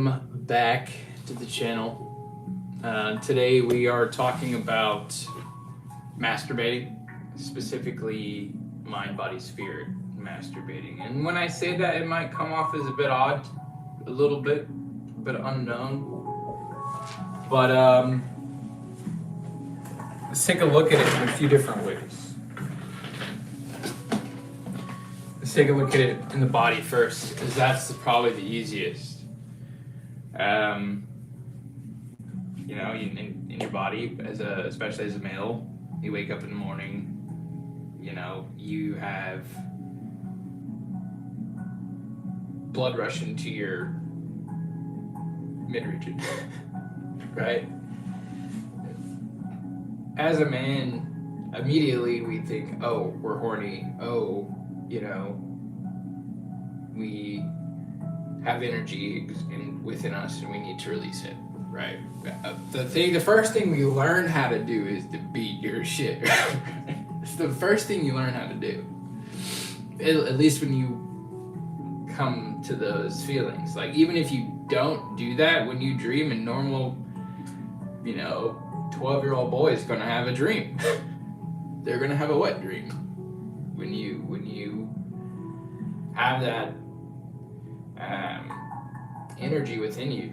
Welcome back to the channel. Today we are talking about masturbating, specifically mind, body, spirit masturbating. And when I say that, it might come off as a bit odd, a little bit unknown. But let's take a look at it in a few different ways. Let's take a look at it in the body first, because that's probably the easiest. In your body, especially as a male, you wake up in the morning, you have blood rushing to your mid-region, right? As a man, immediately we think, oh, we're horny, we have energy within us and we need to release it, right? The first thing we learn how to do is to beat your shit. It's the first thing you learn how to do. At least when you come to those feelings. Like, even if you don't do that, when you dream, a normal, 12-year-old boy is gonna have a dream. They're gonna have a wet dream. When you have that energy within you,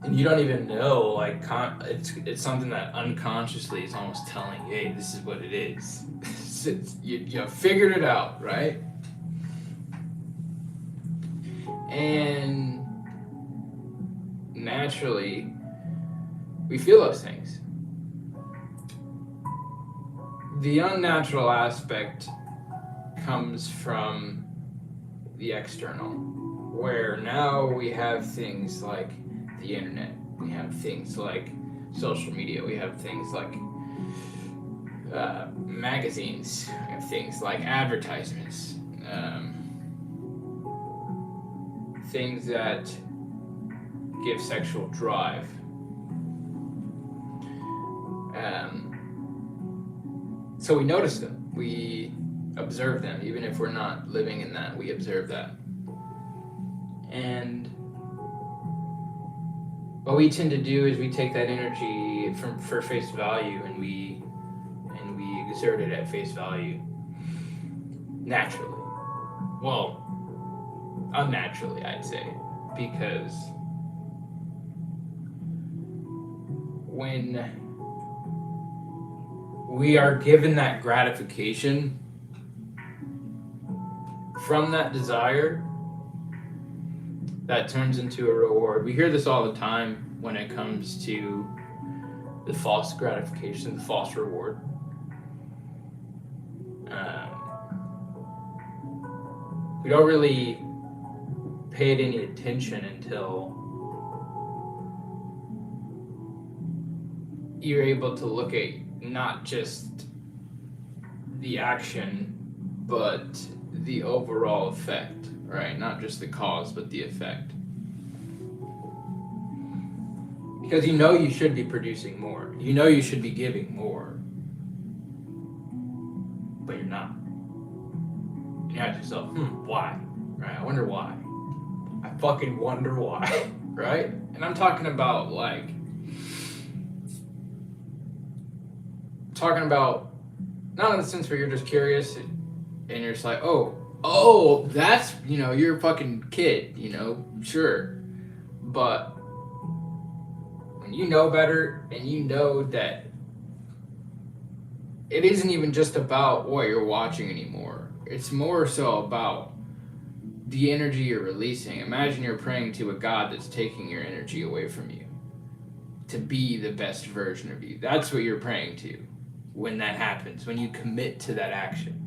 and you don't even know, it's something that unconsciously is almost telling you, hey, this is what it is. You figured it out, right? And naturally, we feel those things. The unnatural aspect comes from the external, where now we have things like the internet, we have things like social media, we have things like magazines, we have things like advertisements, things that give sexual drive. So we notice them, we observe them, even if we're not living in that, we observe that. And what we tend to do is we take that energy for face value, and we exert it at face value naturally. Well, unnaturally, I'd say, because when we are given that gratification from that desire, that turns into a reward. We hear this all the time when it comes to the false gratification, the false reward. We don't really pay it any attention until you're able to look at not just the action, but the overall effect, right? Not just the cause, but the effect. Because you should be producing more. You should be giving more. But you're not. You ask yourself, why? Right? I wonder why. I fucking wonder why, right? And I'm talking about not in the sense where you're just curious and you're just like, oh, that's, you're a fucking kid, sure. But when you know better and you know that it isn't even just about what you're watching anymore. It's more so about the energy you're releasing. Imagine you're praying to a God that's taking your energy away from you to be the best version of you. That's what you're praying to when that happens, when you commit to that action.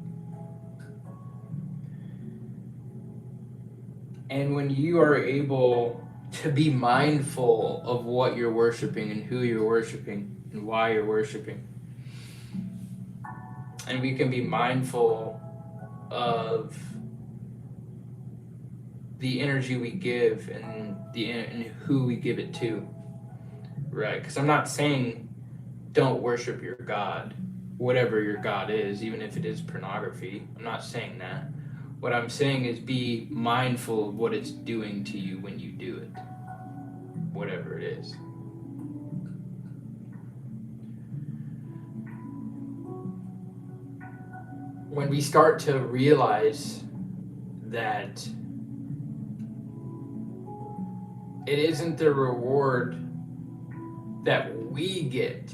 And when you are able to be mindful of what you're worshiping and who you're worshiping and why you're worshiping, and we can be mindful of the energy we give and who we give it to, right? Because I'm not saying don't worship your God, whatever your God is, even if it is pornography. I'm not saying that. What I'm saying is be mindful of what it's doing to you when you do is. When we start to realize that it isn't the reward that we get,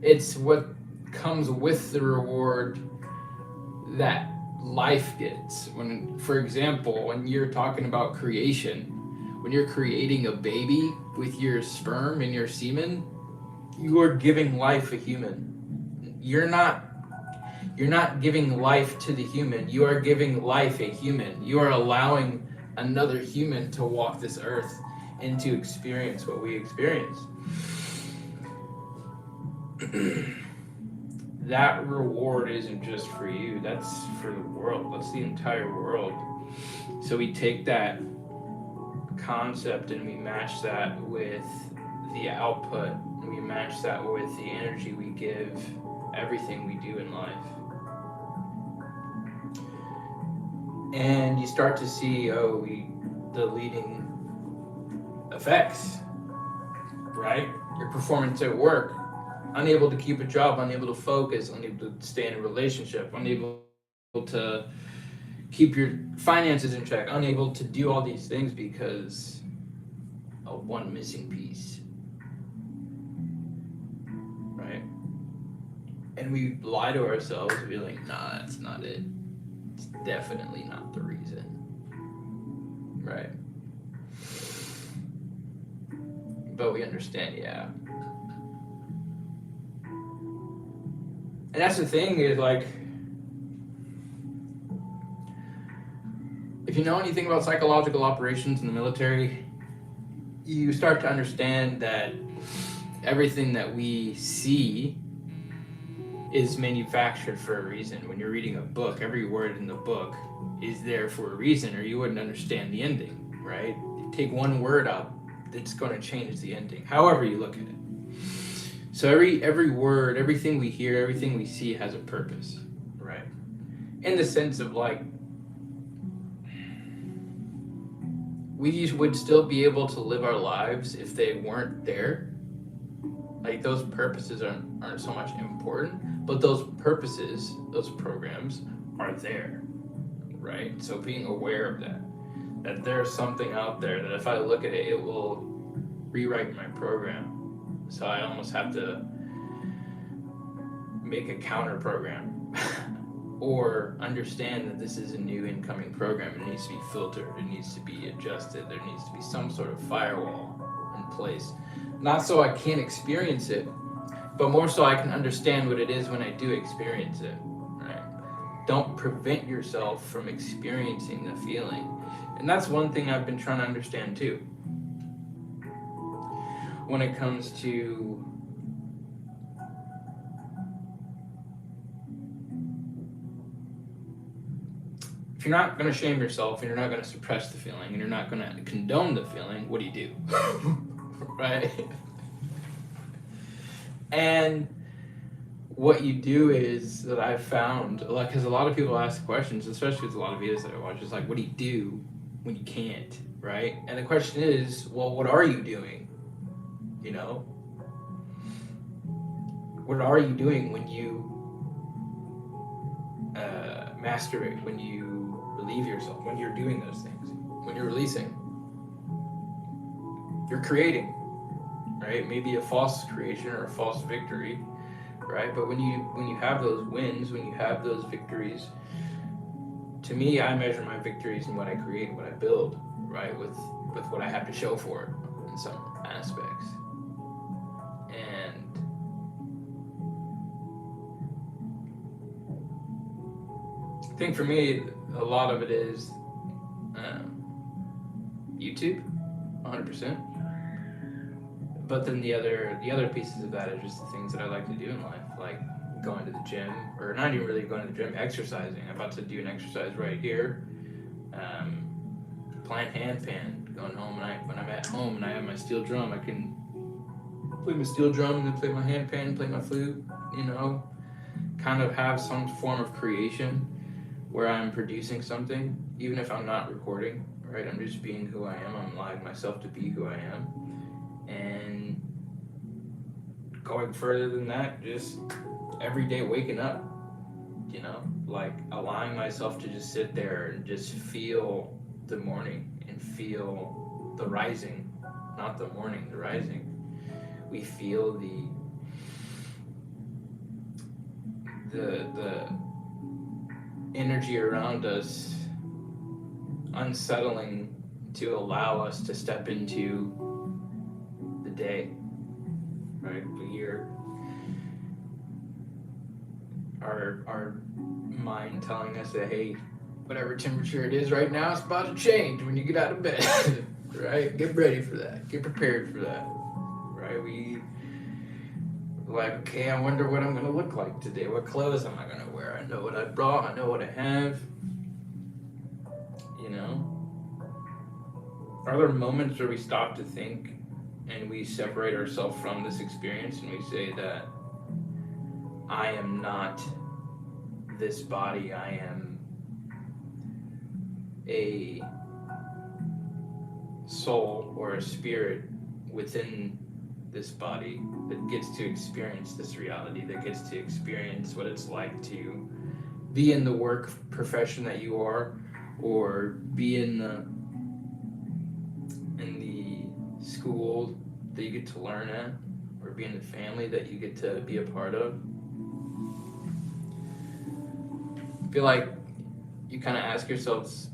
it's what comes with the reward that life gets. When, for example, when you're talking about creation, when you're creating a baby with your sperm and your semen, you are giving life a human. You're not giving life to the human, you are giving life a human. You are allowing another human to walk this earth and to experience what we experience. That reward isn't just for you, that's for the world, that's the entire world. So we take that concept and we match that with the output, and we match that with the energy we give everything we do in life. And you start to see, the leading effects, right? Your performance at work, unable to keep a job, unable to focus, unable to stay in a relationship, unable to keep your finances in check, unable to do all these things because of one missing piece, right? And we lie to ourselves and be like, nah, that's not it. It's definitely not the reason, right? But we understand, yeah. And that's the thing is, like, if you know anything about psychological operations in the military, you start to understand that everything that we see is manufactured for a reason. When you're reading a book, every word in the book is there for a reason, or you wouldn't understand the ending, right? You take one word out, it's going to change the ending, however you look at it. So every word, everything we hear, everything we see has a purpose, right? In the sense of, like, we would still be able to live our lives if they weren't there. Like, those purposes aren't so much important, but those purposes, those programs are there, right? So being aware of that there's something out there that if I look at it, it will rewrite my program. So I almost have to make a counter program or understand that this is a new incoming program. It needs to be filtered, it needs to be adjusted, there needs to be some sort of firewall in place. Not so I can't experience it, but more so I can understand what it is when I do experience it, right? Don't prevent yourself from experiencing the feeling. And that's one thing I've been trying to understand too. When it comes to if you're not going to shame yourself and you're not going to suppress the feeling and you're not going to condone the feeling, what do? Right? And what you do is that I've found, like, because a lot of people ask questions, especially with a lot of videos that I watch, it's like, what do you do when you can't, right? And the question is, well, what are you doing? You know? What are you doing when you masturbate, when you relieve yourself, when you're doing those things, when you're releasing? You're creating, right? Maybe a false creation or a false victory, right? But when you have those wins, when you have those victories, to me, I measure my victories in what I create, what I build, right? With what I have to show for it in some aspects. And I think for me, a lot of it is YouTube, 100%. But then the other pieces of that are just the things that I like to do in life, like going to the gym, or not even really going to the gym, exercising. I'm about to do an exercise right here. Playing handpan, going home, and when I'm at home and I have my steel drum, I can play my steel drum and then play my handpan, play my flute, you know, kind of have some form of creation where I'm producing something, even if I'm not recording, right? I'm just being who I am. I'm allowing myself to be who I am. And going further than that, just every day waking up, you know, like allowing myself to just sit there and just feel the morning and feel the rising, not the morning, the rising. We feel the energy around us unsettling to allow us to step into the day, right? Our mind telling us that, hey, whatever temperature it is right now, it's about to change when you get out of bed, right? Get ready for that. Get prepared for that, right? Like, okay, I wonder what I'm going to look like today. What clothes am I going to wear? I know what I brought. I know what I have. You know? Are there moments where we stop to think and we separate ourselves from this experience and we say that I am not this body, I am a soul or a spirit within this body that gets to experience this reality, that gets to experience what it's like to be in the work profession that you are, or be in the school that you get to learn at, or be in the family that you get to be a part of. I feel like you kind of ask yourself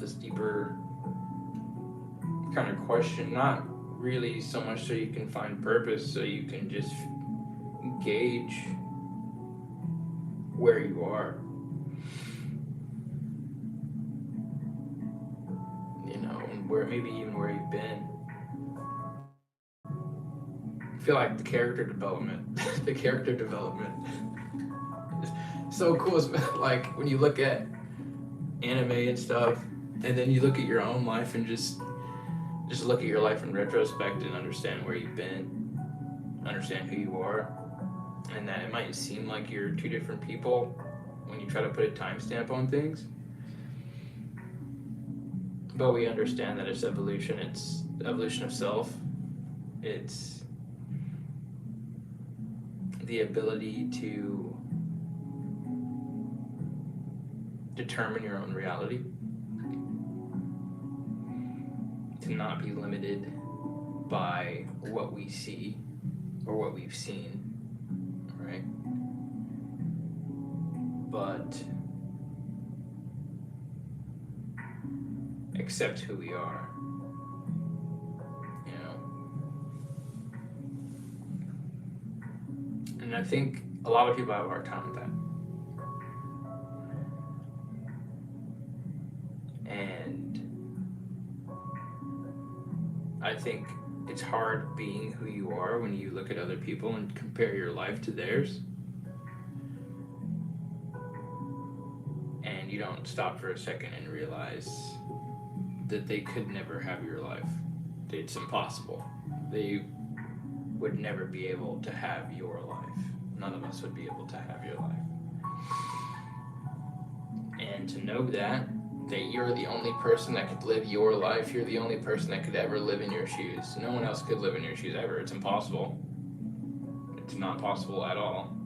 this deeper kind of question, not really so much so you can find purpose, so you can just gauge where you are, you know, and where maybe even where you've been. I feel like the character development is so cool. Like when you look at anime and stuff, and then you look at your own life and just look at your life in retrospect and understand where you've been, understand who you are, and that it might seem like you're two different people when you try to put a timestamp on things. But we understand that it's evolution of self. It's the ability to determine your own reality, to not be limited by what we see or what we've seen, right? But accept who we are, you know? And I think a lot of people have a hard time with that. And I think it's hard being who you are when you look at other people and compare your life to theirs. And you don't stop for a second and realize that they could never have your life. It's impossible. They would never be able to have your life. None of us would be able to have your life. And to know that you're the only person that could live your life, you're the only person that could ever live in your shoes. No one else could live in your shoes ever. It's impossible. It's not possible at all.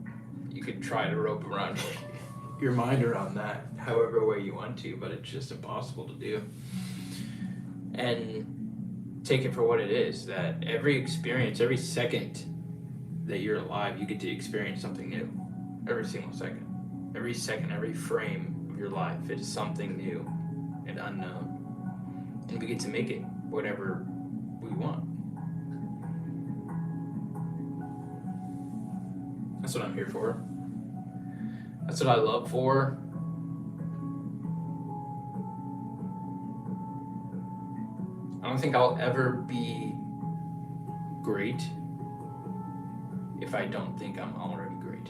You could try to rope around your mind around that however way you want to, but it's just impossible to do. And take it for what it is, that every experience, every second that you're alive, you get to experience something new. Every single second. Every second, every frame of your life, it is something new and unknown. And we get to make it whatever we want. That's what I'm here for. That's what I love for. I don't think I'll ever be great if I don't think I'm already great.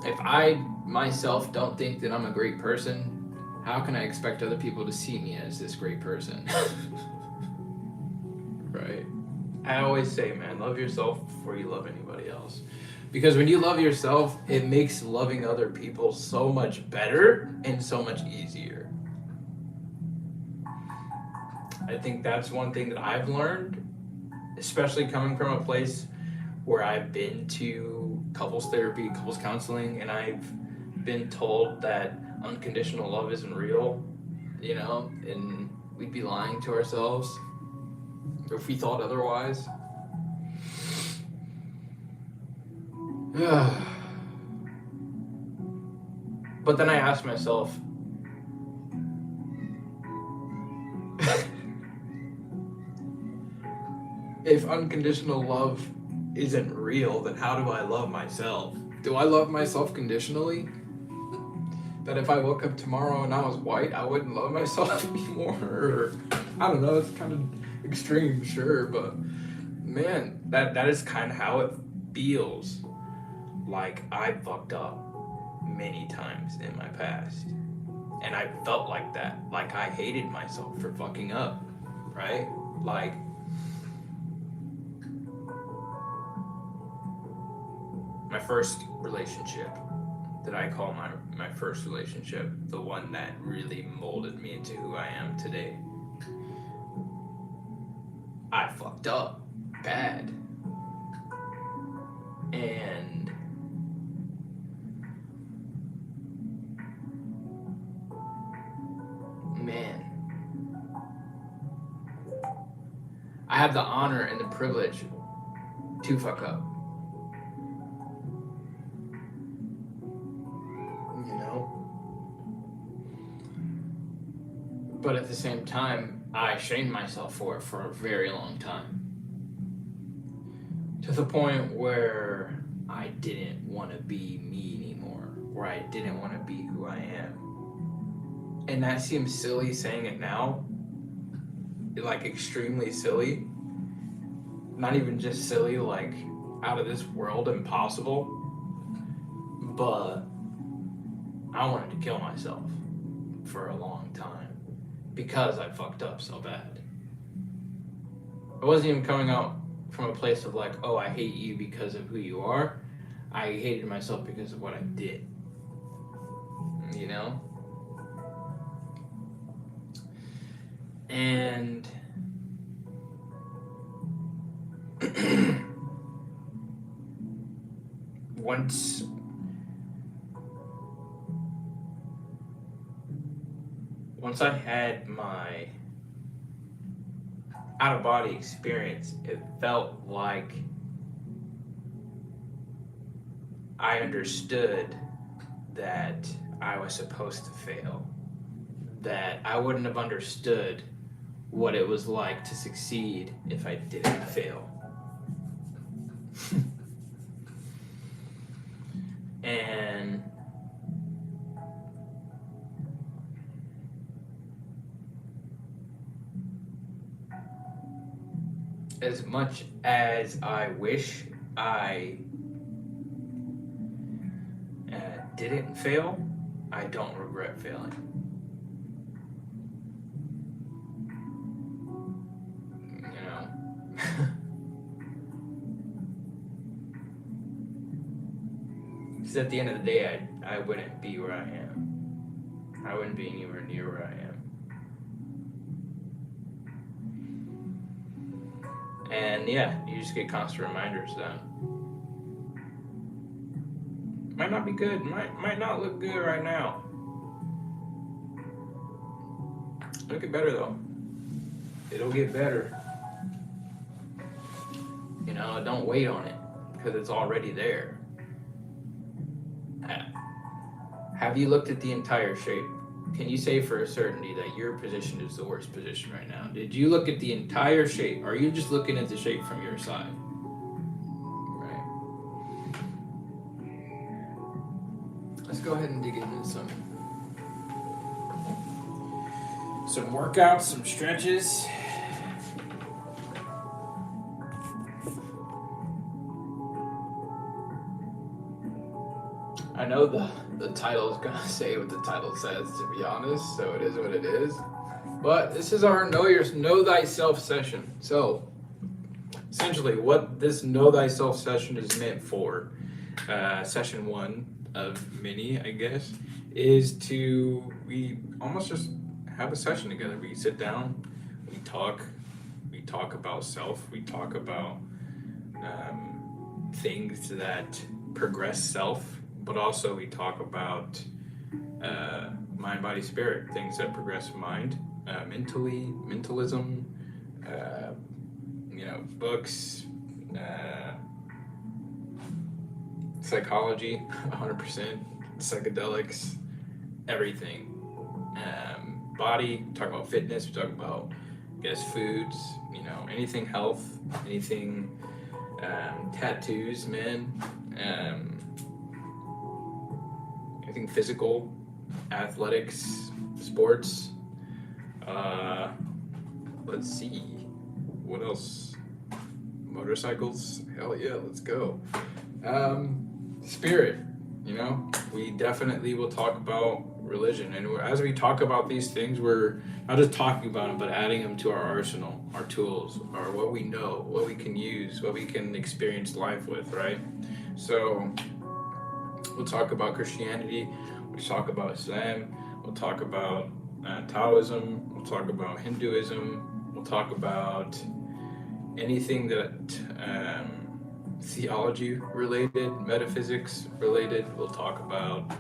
If I myself don't think that I'm a great person, how can I expect other people to see me as this great person? Right? I always say, man, love yourself before you love anybody else. Because when you love yourself, it makes loving other people so much better and so much easier. I think that's one thing that I've learned, especially coming from a place where I've been to couples therapy, couples counseling, and I've been told that unconditional love isn't real, you know, and we'd be lying to ourselves if we thought otherwise. But then I asked myself, if unconditional love isn't real, then how do I love myself? Do I love myself conditionally? That if I woke up tomorrow and I was white, I wouldn't love myself anymore? Or, I don't know, it's kind of extreme, sure, but man, that is kind of how it feels. Like I fucked up many times in my past. And I felt like that. Like I hated myself for fucking up, right? Like, my first relationship that I call my first relationship, the one that really molded me into who I am today, I fucked up bad. And man, I have the honor and the privilege to fuck up. You know? But at the same time, I shamed myself for it for a very long time. To the point where I didn't want to be me anymore. Where I didn't want to be who I am. And that seems silly saying it now. Like extremely silly. Not even just silly, like out of this world, impossible. But I wanted to kill myself for a long time because I fucked up so bad. I wasn't even coming out from a place of like, oh, I hate you because of who you are. I hated myself because of what I did. You know? And once I had my out-of-body experience, it felt like I understood that I was supposed to fail. That I wouldn't have understood what it was like to succeed if I didn't fail. And as much as I wish I didn't fail, I don't regret failing. You know? Because at the end of the day, I wouldn't be where I am. I wouldn't be anywhere near where I am. And yeah, you just get constant reminders then. Might not be good, might not look good right now. It'll get better though. It'll get better. You know, don't wait on it because it's already there. Have you looked at the entire shape? Can you say for a certainty that your position is the worst position right now? Did you look at the entire shape? Or are you just looking at the shape from your side? Right. Let's go ahead and dig into some workouts, some stretches. I know the title is gonna say what the title says, to be honest, so it is what it is. But this is our Know Thyself session. So essentially what this Know Thyself session is meant for, session 1 of many, I guess, is we almost just have a session together. We sit down, We talk about self. We talk about things that progress self, but also we talk about mind, body, spirit, things that progress mind, mentalism, uh, books, psychology, 100%, psychedelics, everything. Body, talk about fitness, we talk about, I guess, foods, anything health, anything, tattoos, men, anything physical, athletics, sports. Let's see, what else? Motorcycles, hell yeah, let's go. Spirit, we definitely will talk about religion, and as we talk about these things, we're not just talking about them but adding them to our arsenal, our tools, or what we know, what we can use, what we can experience life with, right? So we'll talk about Christianity, we'll talk about Islam, we'll talk about Taoism, we'll talk about Hinduism, we'll talk about anything that theology related, metaphysics related. We'll talk about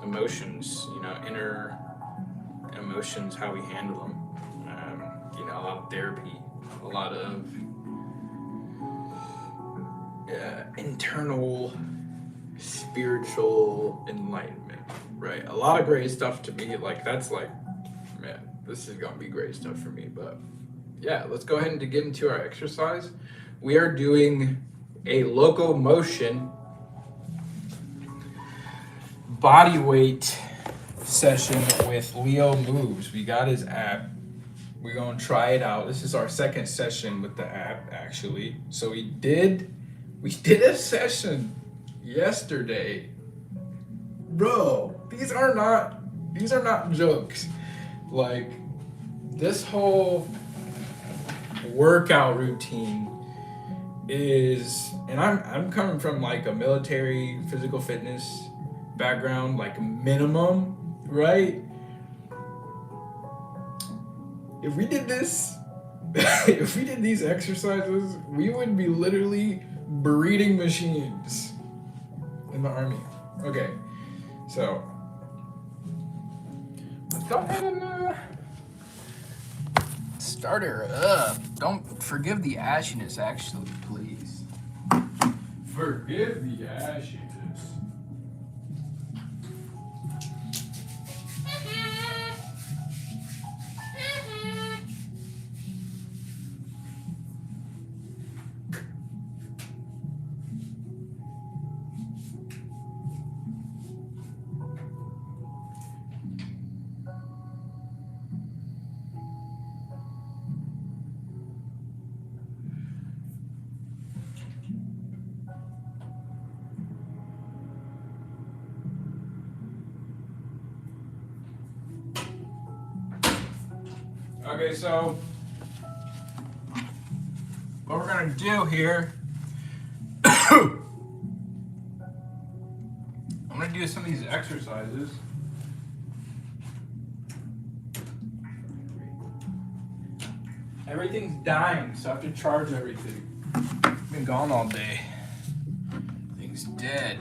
emotions, inner emotions, how we handle them. A lot of therapy, a lot of internal spiritual enlightenment, right? A lot of great stuff to me. Man, this is gonna be great stuff for me. But yeah, let's go ahead and get into our exercise. We are doing a locomotion body weight session with Leo Moves. We got his app. We're gonna try it out. This is our second session with the app, actually. So we did a session yesterday. Bro, these are not jokes. Like, this whole workout routine is, and I'm coming from like a military physical fitness background, like minimum, right? If we did this, if we did these exercises, we would be literally breeding machines in the army. Okay, so let's go ahead and start her up. Don't forgive the ashiness, actually, please. Forgive the ashiness. Okay, so what we're gonna do here, I'm gonna do some of these exercises. Everything's dying, so I have to charge everything. I've been gone all day. Everything's dead.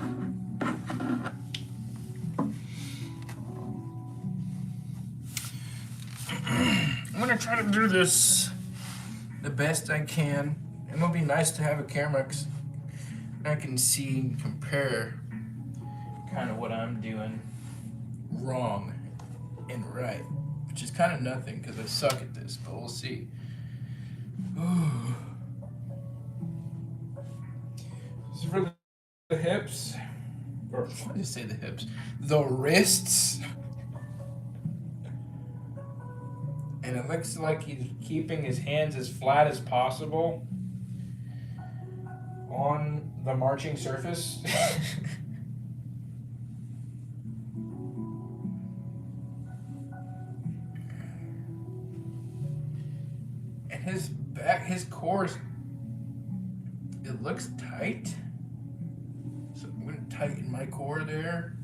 I'm gonna try to do this the best I can, and it'll be nice to have a camera because I can see and compare kind of what I'm doing wrong and right, which is kind of nothing because I suck at this, but we'll see. So for the hips, or I just say the hips, the wrists. And it looks like he's keeping his hands as flat as possible on the marching surface. And his back, his core, it looks tight. So I'm going to tighten my core there.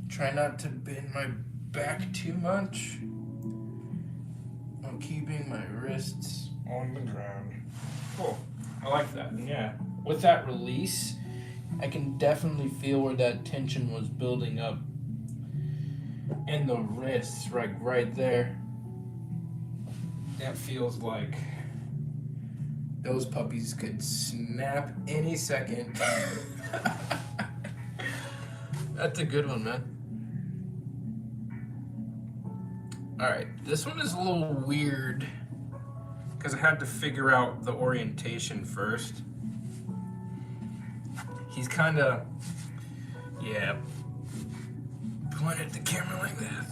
Try not to bend my back too much. keeping my wrists on the ground. Cool. I like that. And yeah, with that release, I can definitely feel where that tension was building up in the wrists, right there. That feels like those puppies could snap any second. That's a good one, man. Alright, this one is a little weird because I had to figure out the orientation first. He's kind of, yeah, point at the camera like this.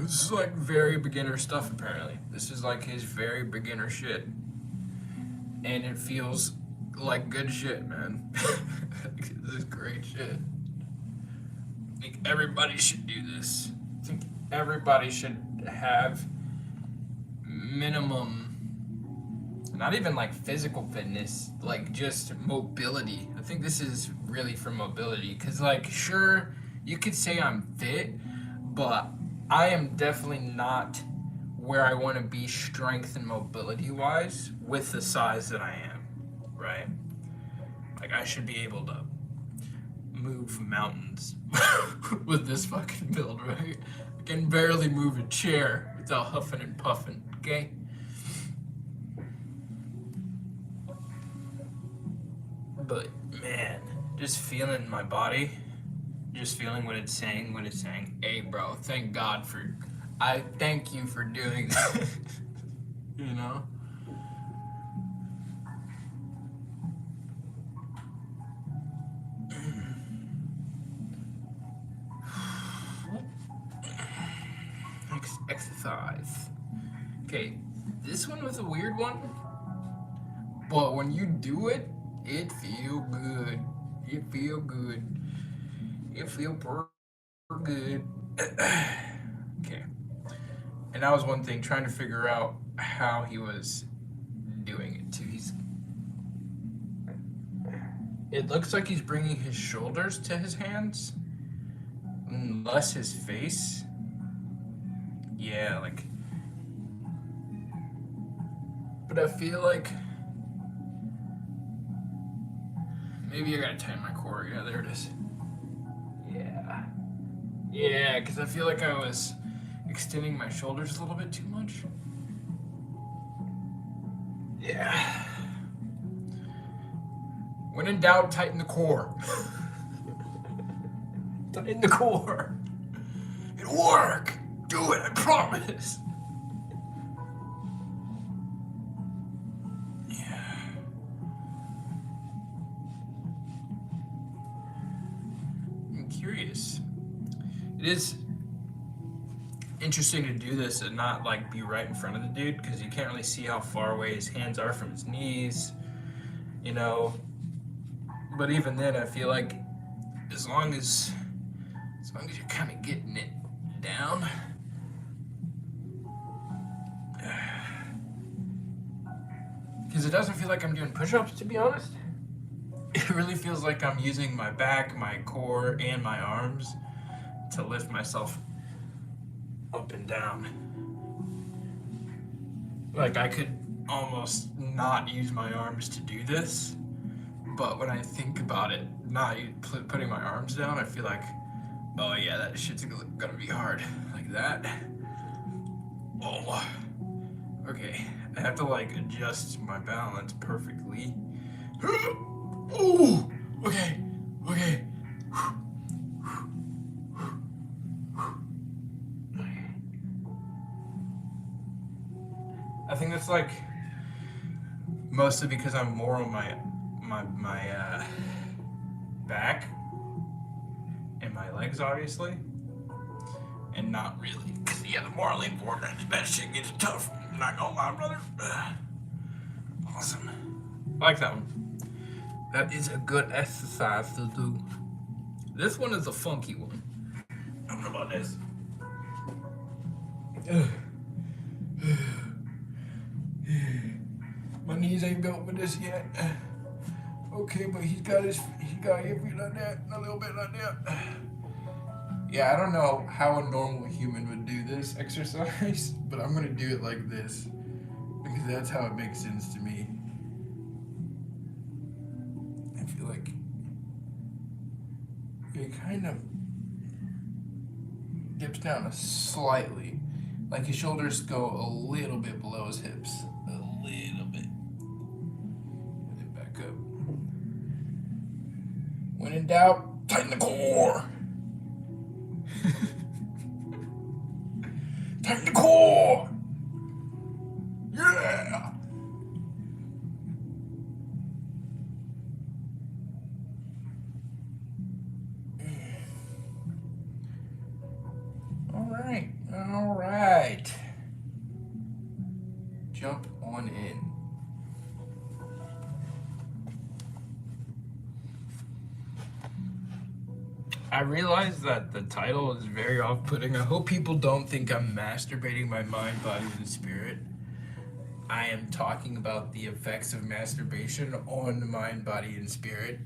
This is like very beginner stuff, apparently. This is like his very beginner shit. And it feels like good shit, man. This is great shit. I think everybody should do this. I think everybody should have minimum, not even like physical fitness, like just mobility. I think this is really for mobility. Cause like, sure, you could say I'm fit, but I am definitely not where I want to be strength and mobility wise with the size that I am, right? Like I should be able to move mountains with this fucking build, right? I can barely move a chair without huffing and puffing, okay? But man, just feeling my body, just feeling what it's saying when it's saying, hey bro, thank God for, I thank you for doing that. You know? Exercise. Okay, this one was a weird one, but when you do it, it feel good. It feel good. It feel good. Okay. And that was one thing, trying to figure out how he was doing it too. It looks like he's bringing his shoulders to his hands, less his face. Yeah, like, but I feel like maybe I gotta tighten my core. Yeah, there it is. Yeah, because I feel like I was extending my shoulders a little bit too much. Yeah. When in doubt, tighten the core. Tighten the core. It'll work. Do it, I promise. Yeah. I'm curious. It is interesting to do this and not like be right in front of the dude because you can't really see how far away his hands are from his knees, you know. But even then, I feel like as long as you're kind of getting it down. Because it doesn't feel like I'm doing push-ups, to be honest. It really feels like I'm using my back, my core, and my arms to lift myself up and down. Like I could almost not use my arms to do this, but when I think about it, not putting my arms down, I feel like, oh yeah, that shit's gonna be hard. Like that. Oh. Okay, I have to like adjust my balance perfectly. Oh, okay. I think that's like mostly because I'm more on my back and my legs, obviously, and not really. Cause yeah, the more I lean forward, that shit gets tough. I'm not gonna lie, brother. Awesome. I like that one. That is a good exercise to do. This one is a funky one. I don't know about this. My knees ain't built for this yet. Okay, but he got his feet like that, a little bit like that. Yeah, I don't know how a normal human would do this exercise, but I'm gonna do it like this because that's how it makes sense to me. I feel like it kind of dips down slightly, like his shoulders go a little bit below his hips, a little bit, and then back up. When in doubt, tighten the core. Tighten the core. Yeah. All right. All right. Jump on in. I realize that the title is very off-putting. I hope people don't think I'm masturbating my mind, body, and spirit. I am talking about the effects of masturbation on the mind, body, and spirit.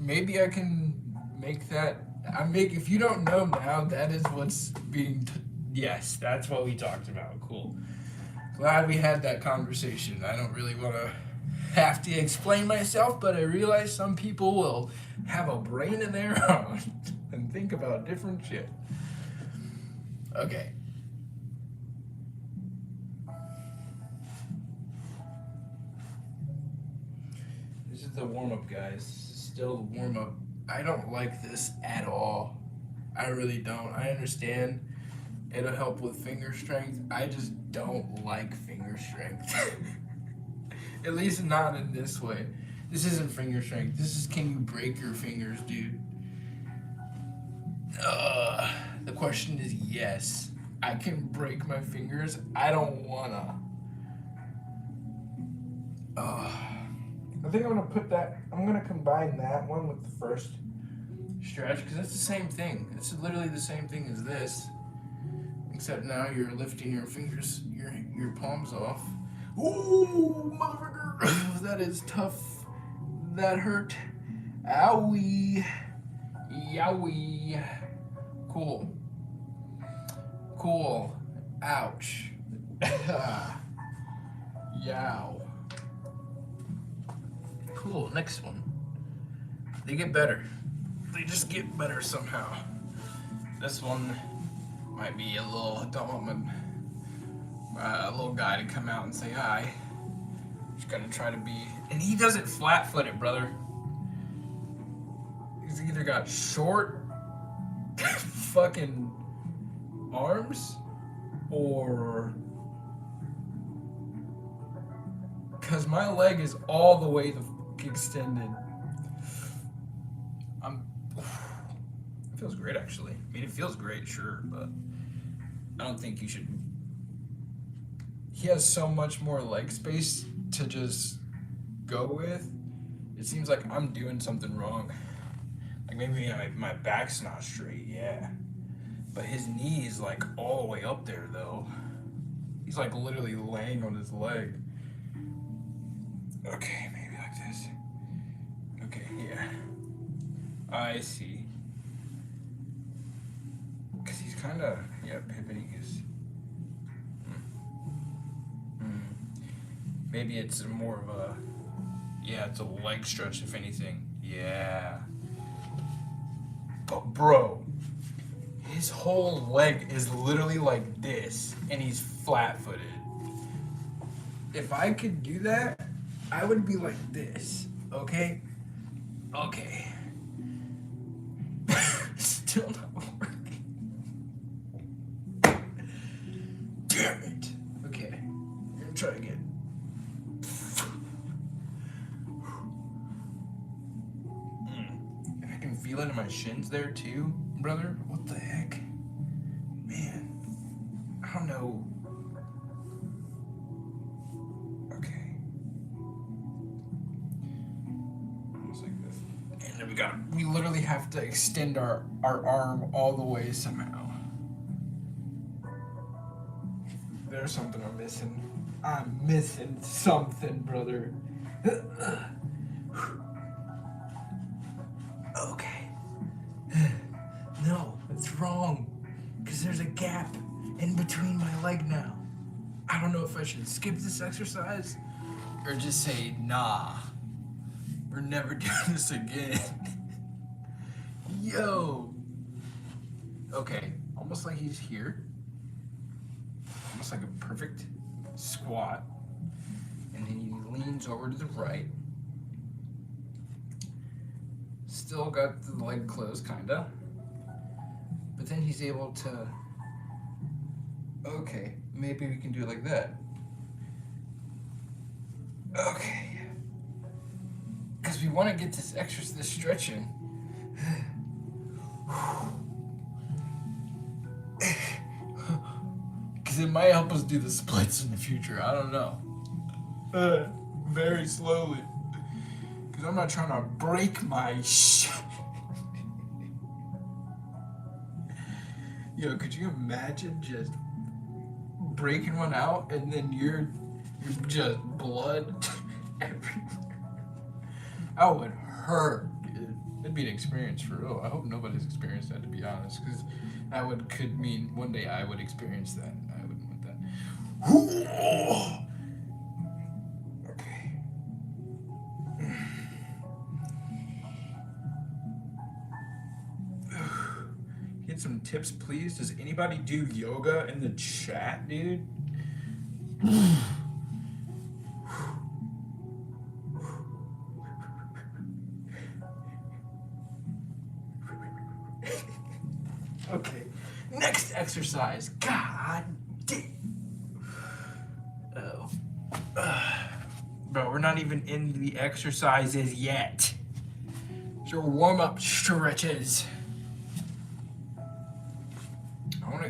Maybe I can make that. If you don't know now, that is what's being. Yes, that's what we talked about. Cool. Glad we had that conversation. I don't really want to have to explain myself, but I realize some people will have a brain in their own and think about different shit. Okay. This is the warm up, guys. This is still the warm up. I don't like this at all. I really don't. I understand it'll help with finger strength. I just don't like finger strength. At least not in this way. This isn't finger strength. This is, can you break your fingers, dude? The question is yes. I can break my fingers. I don't wanna. I think I'm gonna combine that one with the first stretch because it's the same thing. It's literally the same thing as this, except now you're lifting your fingers, your palms off. Ooh, motherfucker! That is tough. That hurt. Owie. Yowie. Cool. Cool. Ouch. Yow. Cool. Next one. They get better. They just get better somehow. This one might be a little. Don't want a little guy to come out and say hi. Just gonna try to be. And he does it flat-footed, brother. He's either got short fucking arms or because my leg is all the way the fuck extended. It feels great, actually. I mean, it feels great, sure, but I don't think you should. He has so much more leg space to just go with. It seems like I'm doing something wrong. Like maybe my back's not straight, yeah. But his knee is like all the way up there, though. He's like literally laying on his leg. Okay, maybe like this. Okay, yeah. I see. Because he's kind of, yeah, pivoting his. Maybe it's more of a, yeah, it's a leg stretch, if anything. Yeah. But bro, his whole leg is literally like this, and he's flat-footed. If I could do that, I would be like this, okay? Okay. Still not working. Damn it. Okay, I'm gonna try again. I can feel it in my shins there too, brother. What the heck? Man, I don't know. Okay. Almost like this. And then we literally have to extend our arm all the way somehow. There's something I'm missing. I'm missing something, brother. Okay. No, That's wrong. Because there's a gap in between my leg now. I don't know if I should skip this exercise or just say, nah, we're never doing this again. Yo. Okay, almost like he's here. Almost like a perfect squat. And then he leans over to the right. Still got the leg closed, kinda. But then he's able to, okay, maybe we can do it like that. Okay. Because we want to get this stretching. Because it might help us do the splits in the future. I don't know. Very slowly. Because I'm not trying to break my shit. Yo, could you imagine just breaking one out and then you're just blood everywhere? That would hurt, dude. It'd be an experience for real. I hope nobody's experienced that, to be honest, because that could mean one day I would experience that. I wouldn't want that. Okay. Get some tips, please. Does anybody do yoga in the chat, dude? Okay. Next exercise. God damn. Oh. Bro, we're not even in the exercises yet. So warm-up stretches.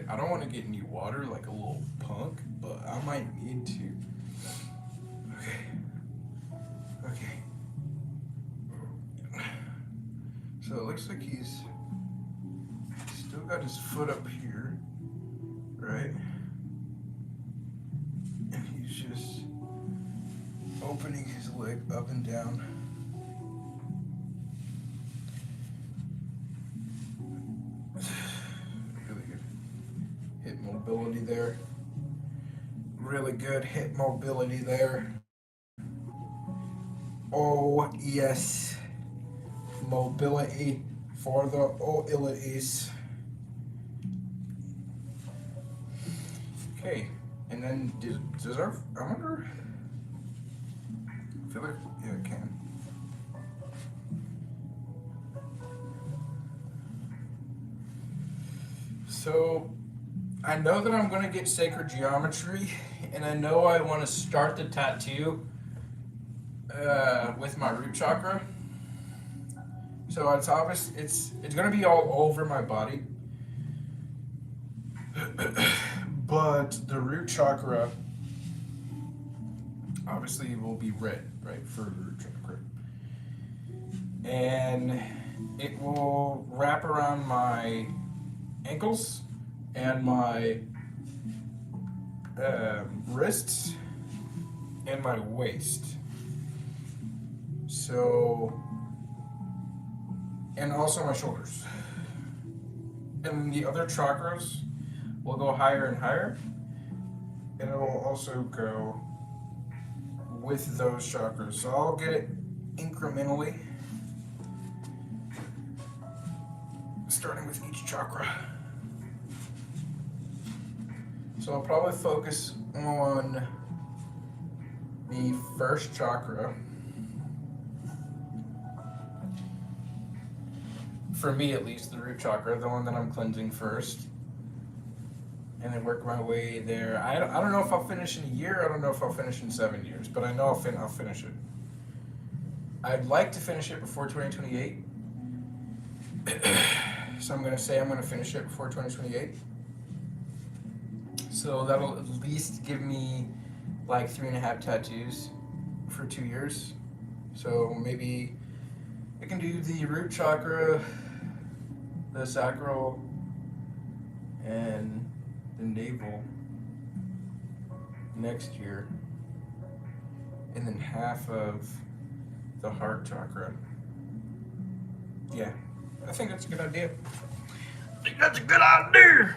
I don't want to get any water like a little punk, but I might need to. Okay. So it looks like he's still got his foot up here, right? And he's just opening his leg up and down. Mobility there. Really good hip mobility there. Oh, yes. Mobility for the abilities. Okay, and then does our, I wonder, I feel like, yeah, it can. So, I know that I'm going to get sacred geometry, and I know I want to start the tattoo with my root chakra. So it's obvious, it's going to be all over my body. But the root chakra obviously will be red, right, for the root chakra. And it will wrap around my ankles and my wrists and my waist. So, and also my shoulders. And the other chakras will go higher and higher, and it will also go with those chakras. So I'll get it incrementally, starting with each chakra. So I'll probably focus on the first chakra. For me, at least, the root chakra, the one that I'm cleansing first. And then work my way there. I don't know if I'll finish in a year. I don't know if I'll finish in 7 years. But I know I'll finish it. I'd like to finish it before 2028. So I'm going to say I'm going to finish it before 2028. So that'll at least give me like 3.5 tattoos for 2 years. So maybe I can do the root chakra, the sacral, and the navel next year. And then half of the heart chakra. Yeah, I think that's a good idea. think that's a good idea.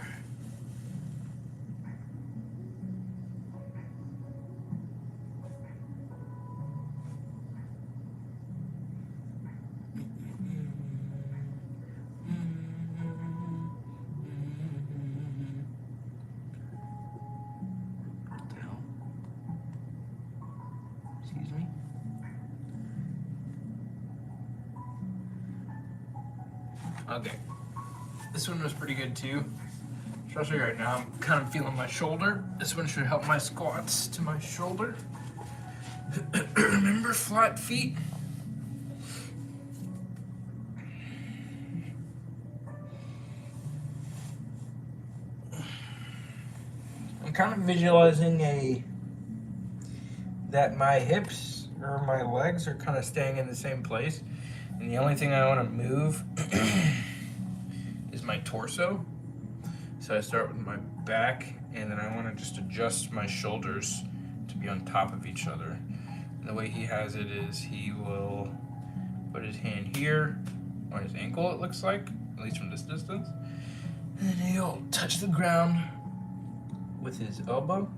What the hell? Excuse me? Okay. This one was pretty good too. Especially right now, I'm kind of feeling my shoulder. This one should help my squats to my shoulder. Remember flat feet? I'm kind of visualizing that my hips or my legs are kind of staying in the same place, and the only thing I want to move is my torso. So I start with my back, and then I want to just adjust my shoulders to be on top of each other. And the way he has it is he will put his hand here on his ankle, it looks like, at least from this distance. And then he'll touch the ground with his elbow.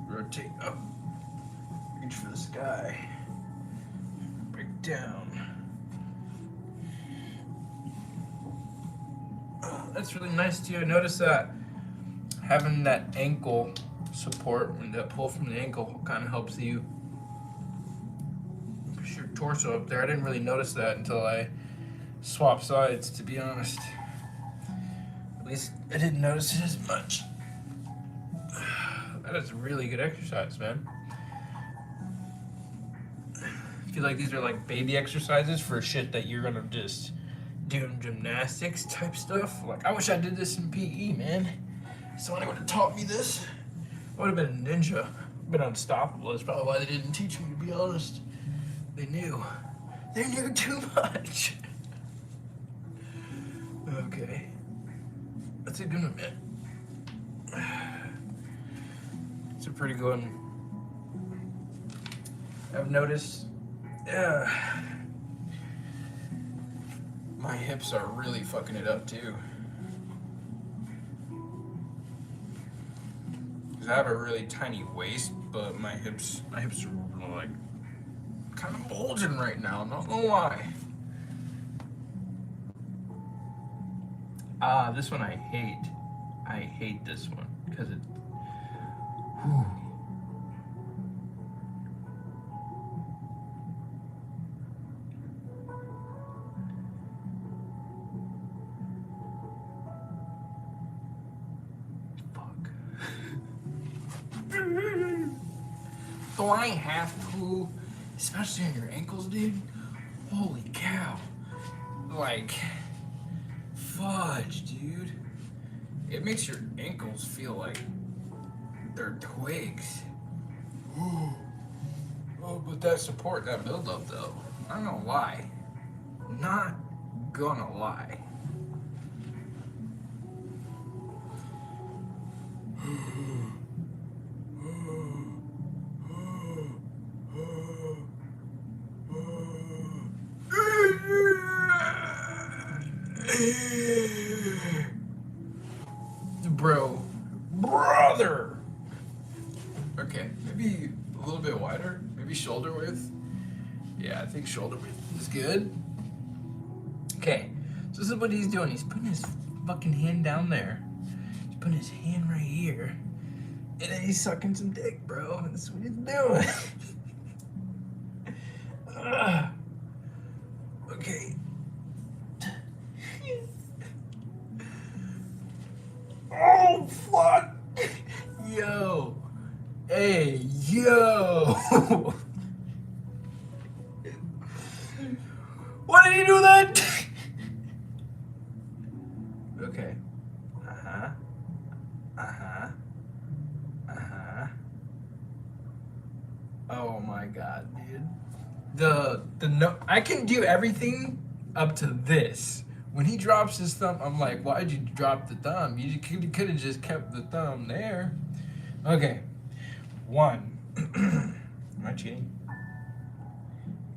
Rotate up. Reach for the sky. Break down. That's really nice too. I noticed that having that ankle support and that pull from the ankle kind of helps you push your torso up there. I didn't really notice that until I swapped sides, to be honest. At least I didn't notice it as much. That is a really good exercise, man. I feel like these are like baby exercises for shit that you're gonna just doing gymnastics type stuff. Like, I wish I did this in PE, man. Someone would have taught me this. I would have been a ninja. Been unstoppable. That's probably why they didn't teach me, to be honest. They knew. They knew too much. Okay. That's a good one, man. It's a pretty good one. I've noticed, my hips are really fucking it up too. Cause I have a really tiny waist, but my hips are like kind of bulging right now. I'm not gonna lie. This one I hate. I hate this one because it. Whew. Flying half poo, especially on your ankles, dude. Holy cow. Like, fudge, dude. It makes your ankles feel like they're twigs. Ooh. Oh, but that support, that buildup, though, I'm not gonna lie. Not gonna lie. Brother. Okay, maybe a little bit wider, maybe shoulder width. Yeah, I think shoulder width is good. Okay, so this is what he's doing. He's putting his fucking hand down there. He's putting his hand right here, and then he's sucking some dick, bro. That's what he's doing. Okay. Oh, fuck. Yo. Hey, yo. Why did he do that? Okay. Uh-huh. Uh-huh. Uh-huh. Oh my god, dude. The no, I can do everything up to this. When he drops his thumb, I'm like, why'd you drop the thumb? You could have just kept the thumb there. Okay. 1. Am I cheating?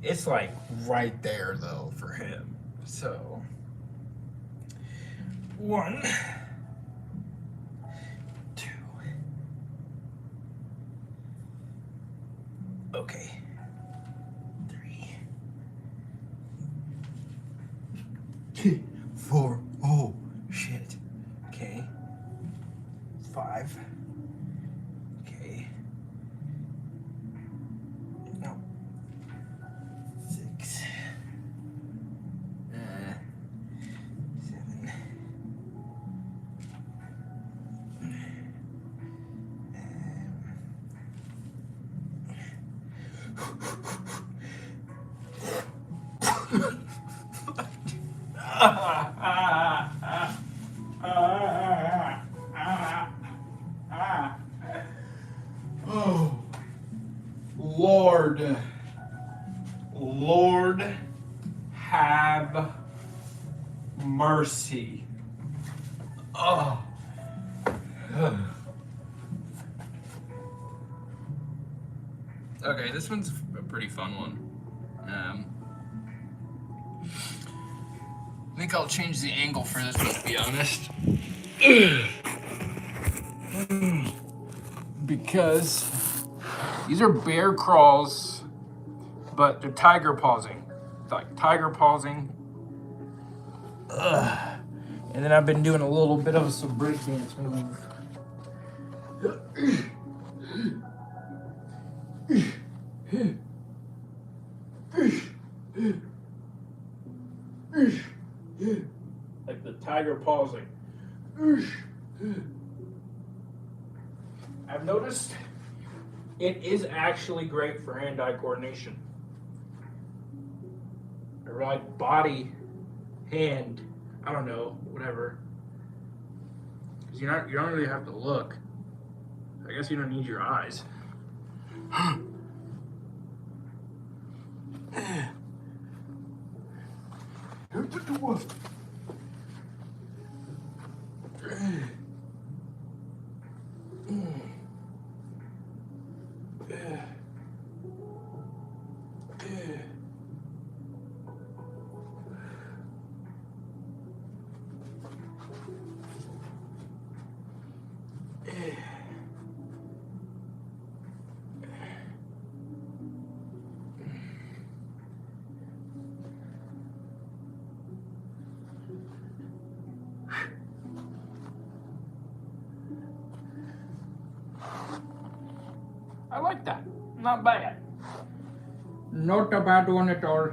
It's like right there though for him. So 1, 2. Okay. 3. 4. Oh, shit. Okay. 5. Okay. No. 6. 7. Oh, Lord, Lord, have mercy. Oh. Okay, this one's a pretty fun one. I think I'll change the angle for this one, to be honest. Because these are bear crawls, but they're tiger pausing. It's like tiger pausing. And then I've been doing a little bit of some breakdance move. Like the tiger pausing. I've noticed it is actually great for hand-eye coordination. Or like body, hand, I don't know, whatever. Because you don't really have to look. I guess you don't need your eyes. I like that. Not bad. Not a bad one at all.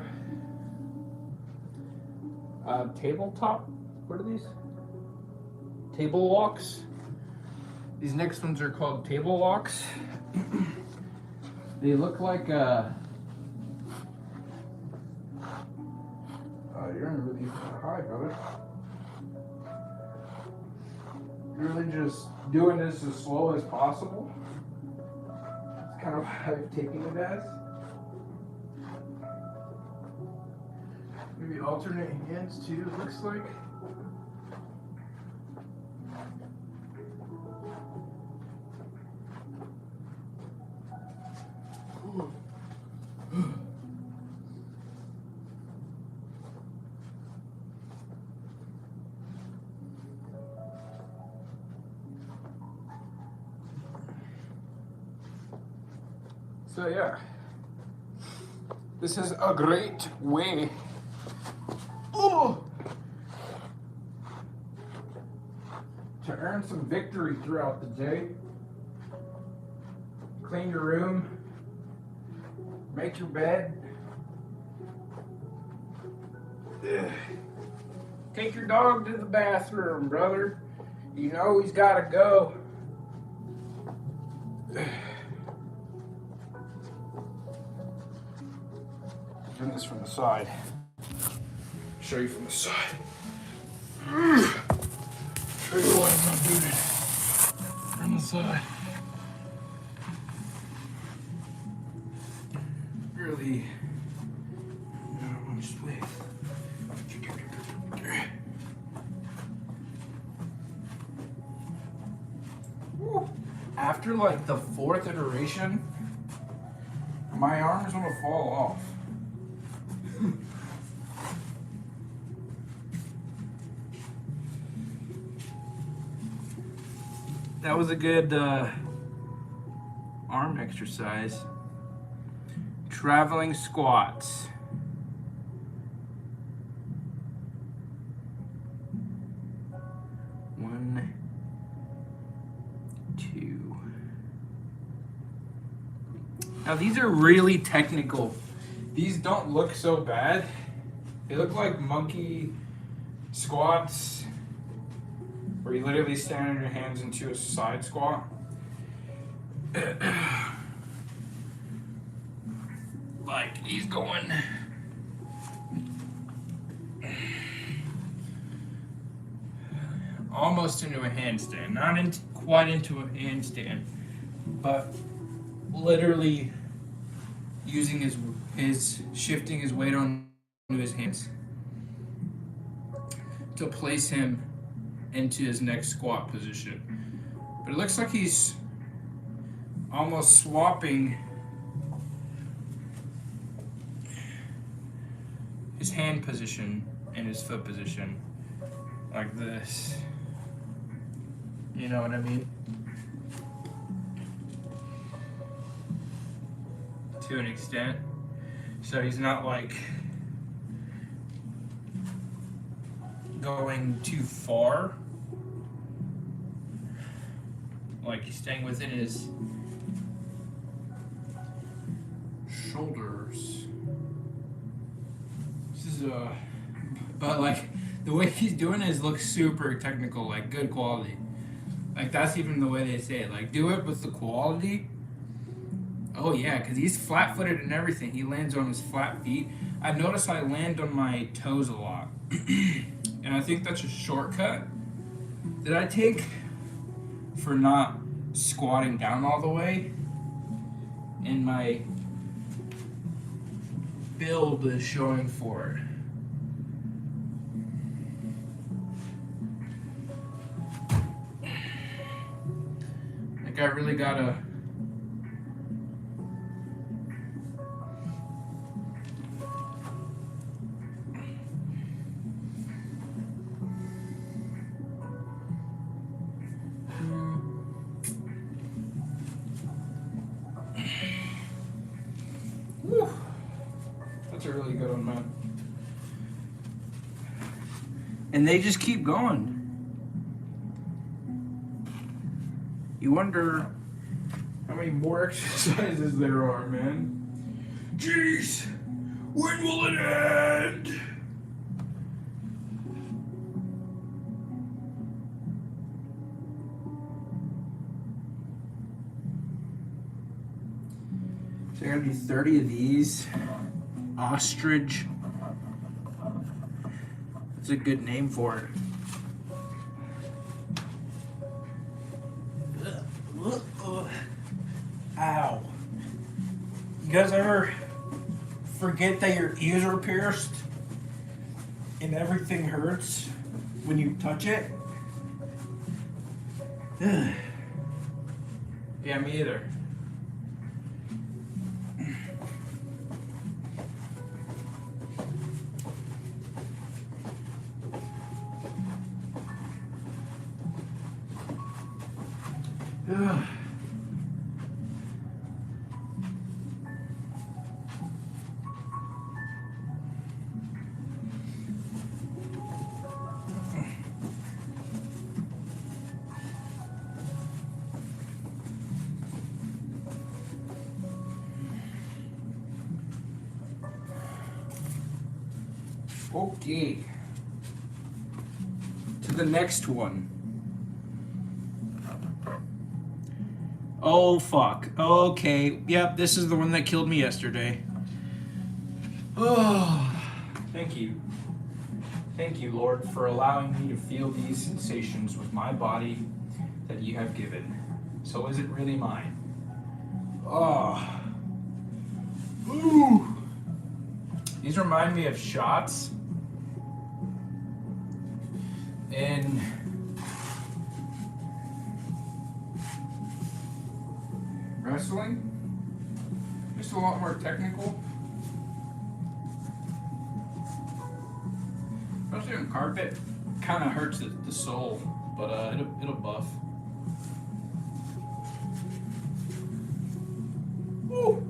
Tabletop? What are these? Table walks. These next ones are called table walks. They look like you're really high, brother. You're really just doing this as slow as possible. It's kind of how I've taken it as. Maybe alternate hands too, it looks like. So yeah, this is a great way to earn some victory throughout the day. Clean your room, make your bed, take your dog to the bathroom, brother. You know he's gotta go. Doing this from the side. Show you from the side. Show you what I'm not doing from the side. Really, not much space. After like the 4th iteration, my arms want to fall off. that was a good arm exercise. Traveling squats. One, two. Now these are really technical. These don't look so bad. They look like monkey squats, where you literally stand on your hands into a side squat. Like he's going almost into a handstand, not quite into a handstand, but literally using his shifting his weight onto his hands to place him into his next squat position. But it looks like he's almost swapping his hand position and his foot position like this. You know what I mean? To an extent. So he's not like going too far. Like he's staying within his shoulders. This is but like the way he's doing it looks super technical, like good quality. Like that's even the way they say it. Like do it with the quality. Oh yeah, because he's flat-footed and everything. He lands on his flat feet. I've noticed I land on my toes a lot. And I think that's a shortcut that I take for not squatting down all the way. And my build is showing for it. Like I really gotta Whew. That's a really good one, man. And they just keep going. You wonder how many more exercises there are, man. Jeez, when will it end? So I'm gonna do 30 of these. Ostrich. That's a good name for it. Ow. You guys ever forget that your ears are pierced and everything hurts when you touch it? Yeah, me either. Ugh. Okay. To the next one. Oh, fuck. Okay. Yep, this is the one that killed me yesterday. Oh, thank you. Thank you, Lord, for allowing me to feel these sensations with my body that you have given. So is it really mine? Oh. Ooh. These remind me of shots in wrestling. Just a lot more technical. Especially on carpet. Kind of hurts the sole, but it'll buff. Woo.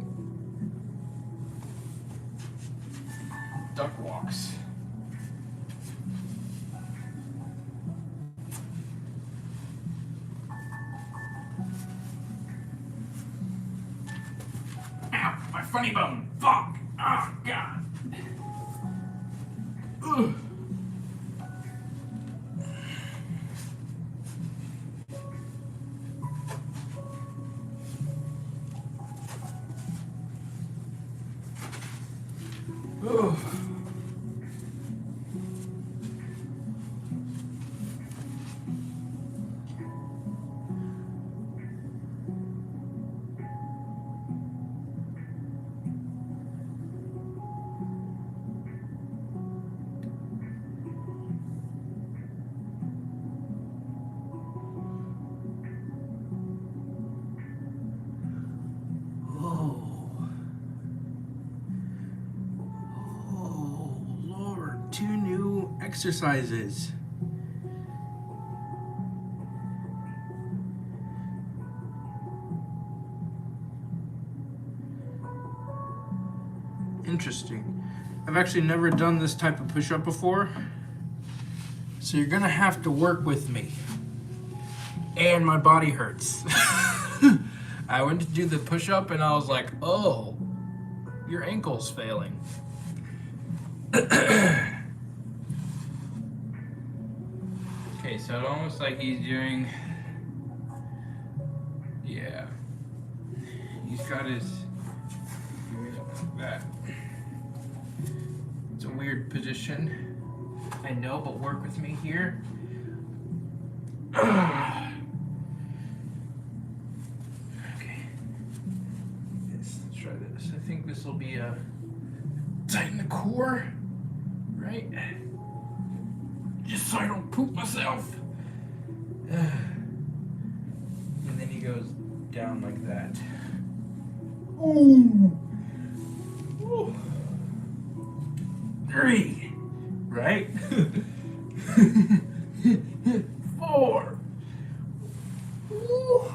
Duck walks. Ow, my funny bone. Fuck. Oh, God. Ugh. Ugh. Two new exercises. Interesting. I've actually never done this type of push-up before, so you're gonna have to work with me. And my body hurts. I went to do the push-up and I was like, oh, your ankle's failing. Okay, so it's almost like he's doing, yeah, he's got his, that. It's a weird position, I know, but work with me here. Okay, let's try this. I think this will be a tighten the core, right? Just so I don't poop myself. And then he goes down like that. Ooh. Ooh. 3, right? 4. Ooh.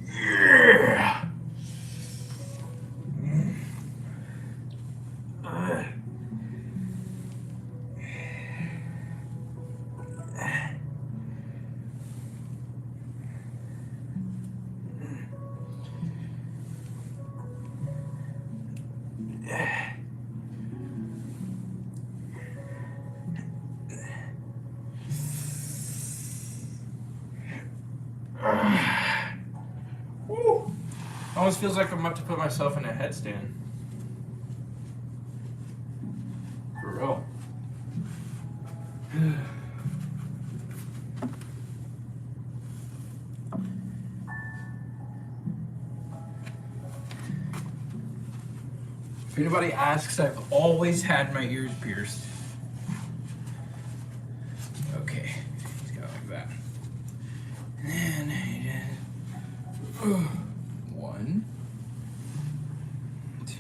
Yeah. Almost feels like I'm about to put myself in a headstand. For real. If anybody asks, I've always had my ears pierced. Okay, he's got like that. And then he just, 1, 2, 3.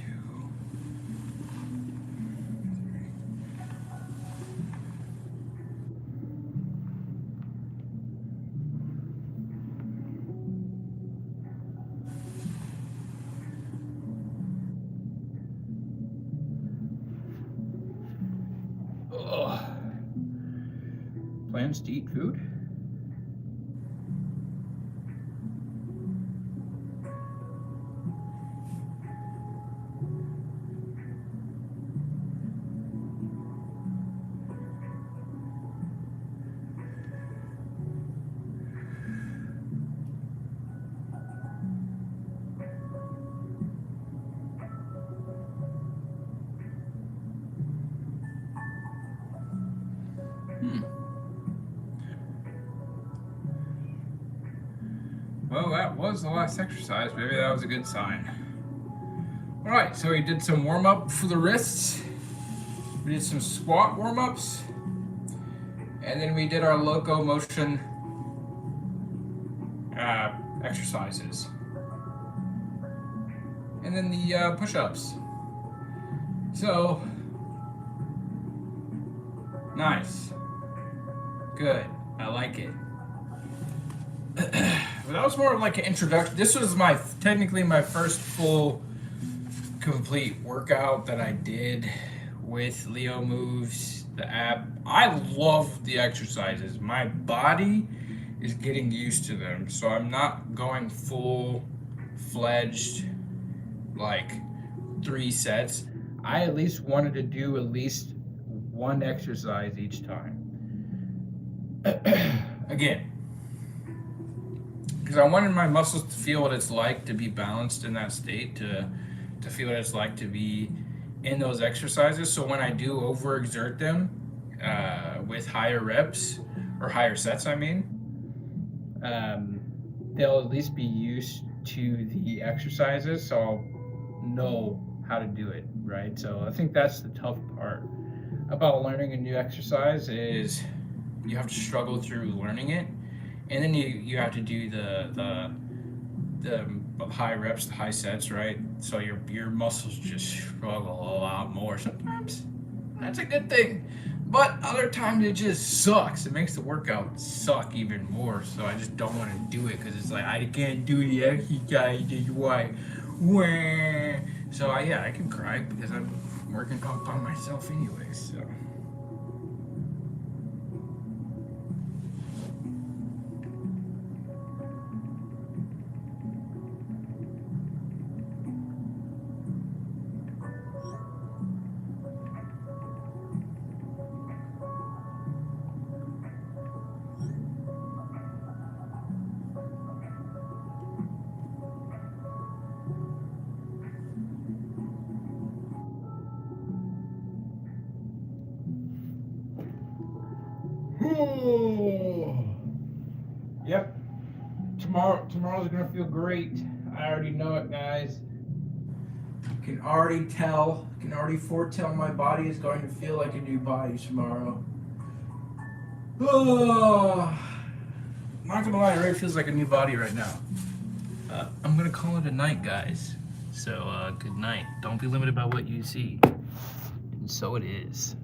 Ugh. Plans to eat food? Well, that was the last exercise. Maybe that was a good sign. All right, so we did some warm up for the wrists. We did some squat warm ups. And then we did our locomotion exercises. And then the push-ups. So, nice. Good. I like it. But that was more of like an introduction. This was technically my first full complete workout that I did with Leo Moves, the app. I love the exercises. My body is getting used to them, so I'm not going full-fledged like 3 sets. I at least wanted to do at least 1 exercise each time. Again, because I wanted my muscles to feel what it's like to be balanced in that state, to feel what it's like to be in those exercises. So when I do overexert them with higher reps or higher sets, I mean, they'll at least be used to the exercises, so I'll know how to do it, right? So I think that's the tough part about learning a new exercise is you have to struggle through learning it, and then you have to do the high reps, the high sets, right? So your muscles just struggle a lot more. Sometimes that's a good thing, but other times it just sucks. It makes the workout suck even more. So I just don't want to do it because it's like I can't do the exercise. Why? So I can cry because I'm working on myself anyway. So. Yep. Tomorrow's gonna feel great. I already know it, guys. You can already tell. I can already foretell my body is going to feel like a new body tomorrow. Oh, not gonna lie, it already feels like a new body right now. I'm gonna call it a night, guys. So good night. Don't be limited by what you see. And so it is.